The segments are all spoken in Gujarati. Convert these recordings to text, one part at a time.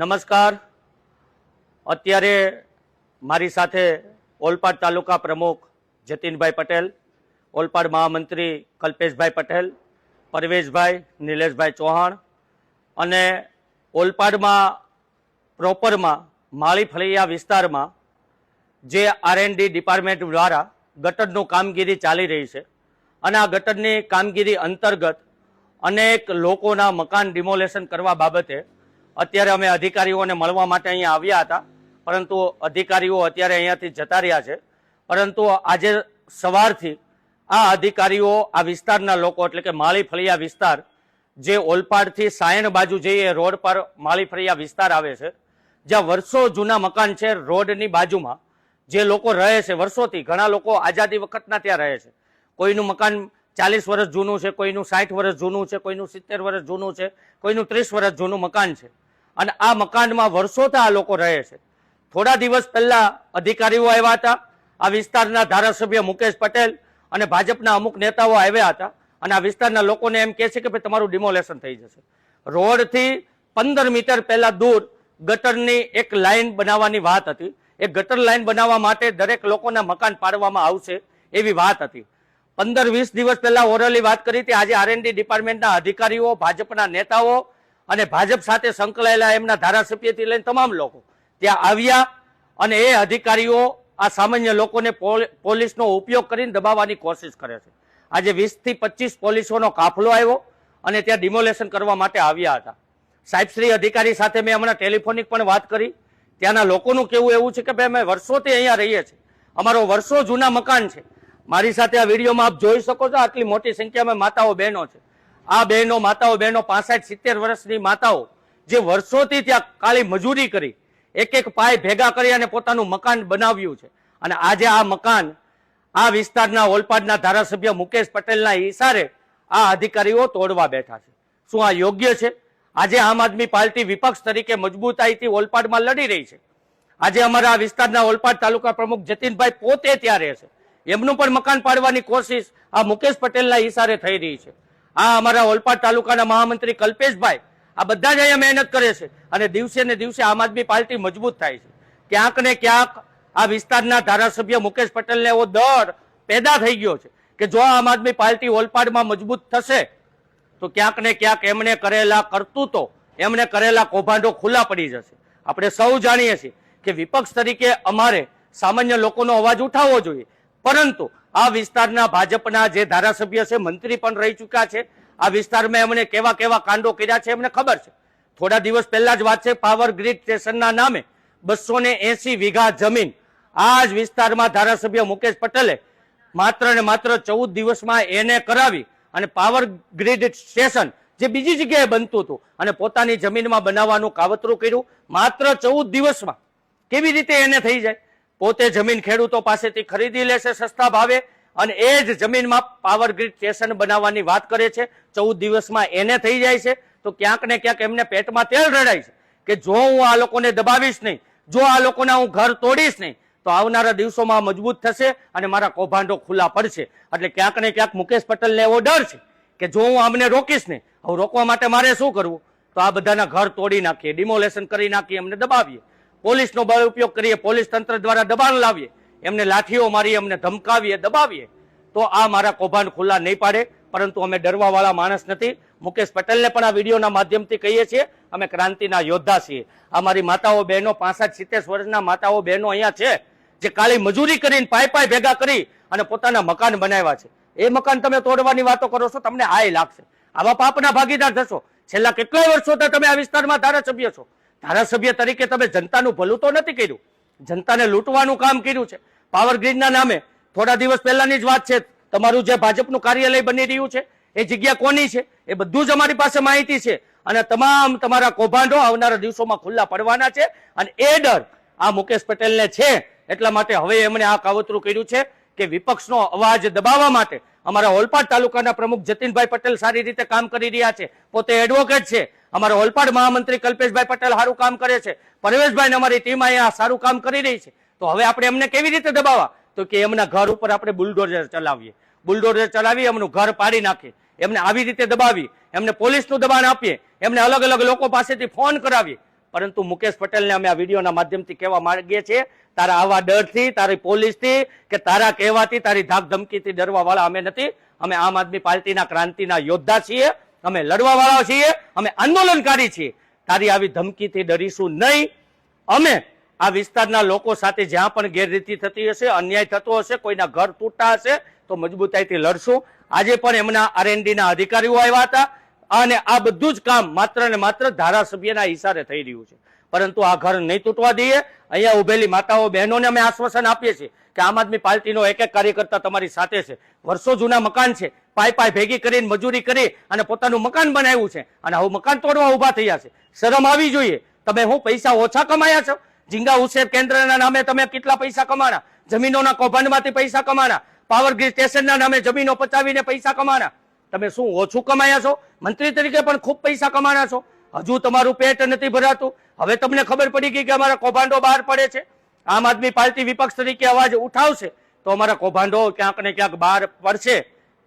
નમસ્કાર. અત્યારે મારી સાથે ઓલપાડ તાલુકા પ્રમુખ જતીનભાઈ પટેલ, ઓલપાડ મહામંત્રી કલ્પેશભાઈ પટેલ, પરવેશભાઈ, નિલેશભાઈ ચૌહાણ અને ઓલપાડમાં પ્રોપરમાં માળી ફળિયા વિસ્તારમાં જે R&D ડિપાર્ટમેન્ટ દ્વારા ગટરનું કામગીરી ચાલી રહી છે અને આ ગટરની કામગીરી અંતર્ગત અનેક લોકોના મકાન ડિમોલેશન કરવા બાબતે અત્યારે અમે અધિકારીઓને મળવા માટે અહીંયા આવ્યા હતા, પરંતુ અધિકારીઓ અત્યારે અહીંયાથી જતા રહ્યા છે. પરંતુ આજે સવારથી આ અધિકારીઓ આ વિસ્તારના લોકો એટલે કે માળી ફળિયા વિસ્તાર જે ઓલપાડથી સાયણ બાજુ જઈએ રોડ પર માળી ફળિયા વિસ્તાર આવે છે, જ્યાં વર્ષો જૂના મકાન છે. રોડની બાજુમાં જે લોકો રહે છે વર્ષોથી, ઘણા લોકો આઝાદી વખતના ત્યાં રહે છે. કોઈનું મકાન 40 વર્ષ જૂનું છે, કોઈનું 60 વર્ષ જૂનું છે, કોઈનું 70 વર્ષ જૂનું છે, કોઈનું 30 વર્ષ જૂનું મકાન છે અને આ મકાનમાં વર્ષોથી આ લોકો રહે છે. થોડા દિવસ પહેલા અધિકારીઓ આવ્યા હતા, આ વિસ્તારના ધારાસભ્ય મુકેશ પટેલ અને ભાજપના અમુક નેતાઓ આવ્યા હતા અને આ વિસ્તારના લોકોને એમ કહે છે કે ભાઈ તમારું ડિમોલેશન થઈ જશે. રોડથી 15 મીટર પહેલા દૂર ગટરની એક લાઈન બનાવવાની વાત હતી. એ ગટર લાઈન બનાવવા માટે દરેક લોકોના મકાન પાડવામાં આવશે એવી વાત હતી. 15-20 દિવસ પહેલા ઓરલી વાત કરી હતી. આજે R&D ડિપાર્ટમેન્ટના અધિકારીઓ, ભાજપના નેતાઓ અને ભાજપ સાથે સંકળાયેલા એમના ધારાસભ્યથી લઈને તમામ લોકો ત્યાં આવ્યા અને એ અધિકારીઓ આ સામાન્ય લોકોને પોલીસનો ઉપયોગ કરીને દબાવવાની કોશિશ કરે છે. આજે 20 થી 25 પોલીસોનો કાફલો આવ્યો અને ત્યાં ડિમોલેશન કરવા માટે આવ્યા હતા. સાહેબશ્રી અધિકારી સાથે મેં હમણાં ટેલિફોનિક પણ વાત કરી. ત્યાંના લોકોનું કેવું એવું છે કે ભાઈ અમે વર્ષોથી અહીંયા રહીએ છીએ, અમારો વર્ષો જૂના મકાન છે. મારી સાથે આ વિડીયોમાં આપ જોઈ શકો છો, આટલી મોટી સંખ્યામાં માતાઓ બહેનો છે. આ બહેનો, માતાઓ બહેનો 65-70 વર્ષની માતાઓ જે વર્ષોથી ત્યાં કાળી મજૂરી કરી, એક એક પાય ભેગા કરી અને પોતાનું મકાન બનાવ્યું છે. અને આજે આ મકાન આ વિસ્તારના ઓલપાડના ધારાસભ્ય મુકેશ પટેલના ઈશારે આ અધિકારીઓ તોડવા બેઠા છે. શું આ યોગ્ય છે? આજે આમ આદમી પાર્ટી વિપક્ષ તરીકે મજબૂતાઈથી ઓલપાડમાં લડી રહી છે. આજે અમારા આ વિસ્તારના ઓલપાડ તાલુકા પ્રમુખ જતીનભાઈ પોતે ત્યાં રહે છે. એમનું પણ મકાન પાડવાની કોશિશ આ મુકેશ પટેલના ઈશારે થઈ રહી છે. આ અમારા ઓલપાડ તાલુકાના મહામંત્રી કલ્પેશભાઈ, આ બધા જ અહીંયા મહેનત કરે છે અને દિવસે ને દિવસે આમ આદમી પાર્ટી મજબૂત થાય છે. ક્યાંક ને ક્યાંક આ વિસ્તારના ધારાસભ્ય મુકેશ પટેલને એવો ડર પેદા થઈ ગયો છે કે જો આમ આદમી પાર્ટી ઓલપાડમાં મજબૂત થશે તો ક્યાંક ને ક્યાંક એમણે કરેલા કરતૂતો, એમણે કરેલા કૌભાંડો ખુલ્લા પડી જશે. આપણે સૌ જાણીએ છીએ કે વિપક્ષ તરીકે અમારે સામાન્ય લોકોનો અવાજ ઉઠાવવો જોઈએ, પરંતુ આ વિસ્તારના ભાજપના જે ધારાસભ્ય છે, મંત્રી પણ રહી ચૂક્યા છે, આ વિસ્તારમાં એમણે કેવા કેવા કાંડો કર્યા છે એમને ખબર છે. થોડા દિવસ પહેલા જ વાત છે, પાવર ગ્રીડ સ્ટેશનના નામે 280 વીઘા જમીન આ જ વિસ્તારમાં ધારાસભ્ય મુકેશ પટેલે માત્ર ને માત્ર 14 દિવસમાં એને કરાવી અને પાવર ગ્રીડ સ્ટેશન જે બીજી જગ્યાએ બનતું હતું અને પોતાની જમીનમાં બનાવવાનું કાવતરું કર્યું. માત્ર 14 દિવસમાં કેવી રીતે એને થઈ જાય? પોતે જમીન ખેડૂતો પાસેથી ખરીદી લેશે સસ્તા ભાવે અને એ જ જમીનમાં પાવર ગ્રીડ સ્ટેશન બનાવવાની વાત કરે છે. 14 દિવસમાં એને થઈ જાય છે તો ક્યાંક ને ક્યાંક એમને પેટમાં તેલ રડાય છે કે જો હું આ લોકોને દબાવીશ નહીં, જો આ લોકોના હું ઘર તોડીશ નહીં તો આવનારા દિવસોમાં મજબૂત થશે અને મારા કૌભાંડો ખુલ્લા પડશે. એટલે ક્યાંક ને ક્યાંક મુકેશ પટેલને એવો ડર છે કે જો હું આમને રોકીશ નહીં, હવે રોકવા માટે મારે શું કરવું? તો આ બધાના ઘર તોડી નાખીએ, ડિમોલેશન કરી નાખીએ, એમને દબાવીએ, પોલીસનો બળ ઉપયોગ કરીએ, પોલીસ તંત્ર દ્વારા દબાણ લાવીએ, એમને લાઠીઓ મારીએ, એમને ધમકાવીએ, દબાવીએ, તો આ મારા કૌભાંડ ખુલ્લા નહીં પાડે. પરંતુ અમે ડરવા વાળા માણસ નથી. મુકેશ પટેલને પણ આ વિડીયોના માધ્યમથી કહીએ છીએ, અમે ક્રાંતિના યોદ્ધા છીએ. અમારી માતાઓ બહેનો, 65-70 વર્ષના માતાઓ બહેનો અહીંયા છે જે કાળી મજૂરી કરીને પાય ભેગા કરી અને પોતાના મકાન બનાવ્યા છે. એ મકાન તમે તોડવાની વાતો કરો છો, તમને આય લાગશે. આવા પાપના ભાગીદાર થશો. છેલ્લા કેટલાય વર્ષોથી તમે આ વિસ્તારમાં ધારાસભ્ય છો. ધારાસભ્ય તરીકે તમે જનતાનું ભલું તો નથી કર્યું, જનતાને લૂંટવાનું કામ કર્યું છે. પાવર ગ્રીડના નામે થોડા દિવસ પહેલાની જ વાત છે, તમારું જે ભાજપનું કાર્યાલય બની રહ્યું છે એ જગ્યા કોની છે એ બધું જ અમારી પાસે માહિતી છે અને તમામ તમારા કૌભાંડો આવનારા દિવસોમાં ખુલ્લા પડવાના છે. અને એ ડર આ મુકેશ પટેલને છે, એટલા માટે હવે એમણે આ કાવતરું કર્યું છે કે વિપક્ષનો અવાજ દબાવવા માટે અમારા ઓલપાડ તાલુકાના પ્રમુખ જતીનભાઈ પટેલ સારી રીતે કામ કરી રહ્યા છે. પોતે એડવોકેટ છે. અમારા ઓલપાડ મહામંત્રી કલ્પેશભાઈ પટેલ સારું કામ કરે છે. પરવેશભાઈ અમારી ટીમ અહીંયા સારું કામ કરી રહી છે. તો હવે આપણે એમને કેવી રીતે દબાવવા? તો કે એમના ઘર ઉપર આપણે બુલડોઝર ચલાવીએ, બુલડોઝર ચલાવી એમનું ઘર પાડી નાખીએ, એમને આવી રીતે દબાવી, એમને પોલીસનું દબાણ આપીએ, એમને અલગ અલગ લોકો પાસેથી ફોન કરાવીએ, પરંતુ મુકેશ પટેલને અમે આ વિડીયોના માધ્યમથી કહેવા માંગીએ છીએ, તારા આવા ડરથી, તારી પોલીસથી કે તારા કહેવાથી, તારી ધાક ધમકીથી ડરવા વાળા અમે નથી. અમે આમ આદમી પાર્ટીના ક્રાંતિના યોદ્ધા છીએ, અમે લડવા વાળા છીએ, અમે આંદોલનકારી છીએ. તારી આવી ધમકીથી ડરીશું નહીં. અમે આ વિસ્તારના લોકો સાથે જ્યાં પણ ગેરરીતિ થતી હશે, અન્યાય થતો હશે, કોઈના ઘર તૂટતા હશે તો મજબૂતાઈથી લડશું. આજે પણ એમના આરએનડીના અધિકારીઓ આવ્યા હતા અને આ બધું જ કામ માત્ર ને માત્ર ધારાસભ્યના ઈશારે થઈ રહ્યું છે. પરંતુ આ ઘર નહીં તૂટવા દઈએ. અહીંયા ઉભેલી માતાઓ બહેનોને અમે આશ્વાસન આપીએ છીએ કે આમ આદમી પાર્ટીનો એક એક કાર્યકર્તા તમારી સાથે છે. વર્ષો જૂના મકાન છે, પાય ભેગી કરીને મજૂરી કરી અને પોતાનું મકાન બનાવ્યું છે અને હવે મકાન તોડવા ઉભા થયા છે. શરમ આવી જોઈએ. તમે હું પૈસા ઓછા કમાયા છો? ઝીંગા ઉછેર કેન્દ્રના નામે તમે કેટલા પૈસા કમાણા? જમીનોના કૌભાંડમાંથી પૈસા કમાણા? પાવર ગ્રીડ સ્ટેશનના નામે જમીનો પચાવીને પૈસા કમાણા? તમે શું ઓછું કમાયા છો? મંત્રી તરીકે પણ ખૂબ પૈસા કમાણા છો. હજુ તમારું પેટ નથી ભરાતું. હવે તમને ખબર પડી ગઈ કે અમારા કૌભાંડો બહાર પડે છે. આમ આદમી પાર્ટી વિપક્ષ તરીકે અવાજ ઉઠાવશે તો અમારા કૌભાંડો ક્યાંક ને ક્યાંક બહાર પડશે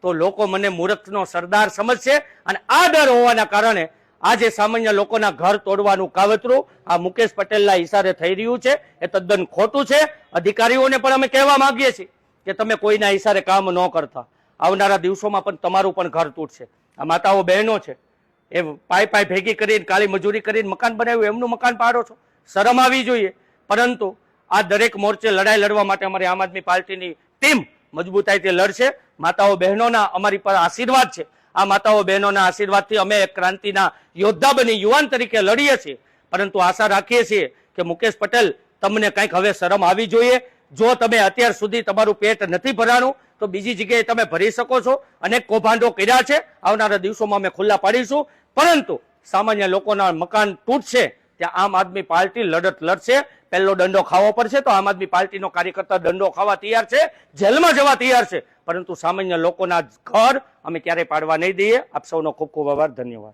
તો લોકો મને મૂર્ખનો સરદાર સમજશે. અને આ ડર હોવાના કારણે આજે સામાન્ય લોકોના ઘર તોડવાનું કાવતરું આ મુકેશ પટેલના ઈશારે થઈ રહ્યું છે. એ તદ્દન ખોટું છે. અધિકારીઓને પણ અમે કહેવા માંગીએ છીએ કે તમે કોઈના ઈશારે કામ ન કરતા. આવનારા દિવસોમાં પણ તમારું પણ ઘર તૂટશે. આ માતાઓ બહેનો છે, એ પાય ભેગી કરીને કાળી મજૂરી કરીને મકાન બનાવ્યું, એમનું મકાન પાડો છો. શરમ આવી જોઈએ. પરંતુ આ દરેક મોરચે લડાઈ લડવા માટે અમારી આમ આદમી પાર્ટીની ટીમ મજબૂતાઈથી લડશે. માતાઓ બહેનોના અમારી પર આશીર્વાદ છે. આ માતાઓ બહેનોના આશીર્વાદથી અમે એક ક્રાંતિના યોદ્ધા બની યુવાન તરીકે લડીએ છીએ. પરંતુ આશા રાખીએ છીએ કે મુકેશ પટેલ, તમને કંઈક હવે શરમ આવી જોઈએ. જો તમે અત્યાર સુધી તમારું પેટ નથી ભરાણું તો બીજી જગ્યાએ તમે ભરી શકો છો. અનેક કૌભાંડો કર્યા છે, આવનારા દિવસોમાં અમે ખુલ્લા પાડીશું. પરંતુ સામાન્ય લોકોના મકાન તૂટશે ત્યાં આમ આદમી પાર્ટી લડત લડશે. પહેલો દંડો ખાવો પડશે તો આમ આદમી પાર્ટીનો કાર્યકર્તા દંડો ખાવા તૈયાર છે, જેલમાં જવા તૈયાર છે. પરંતુ સામાન્ય લોકોના ઘર અમે ક્યારેય પાડવા નહીં દઈએ. આપ સૌનો ખૂબ ખૂબ આભાર. ધન્યવાદ.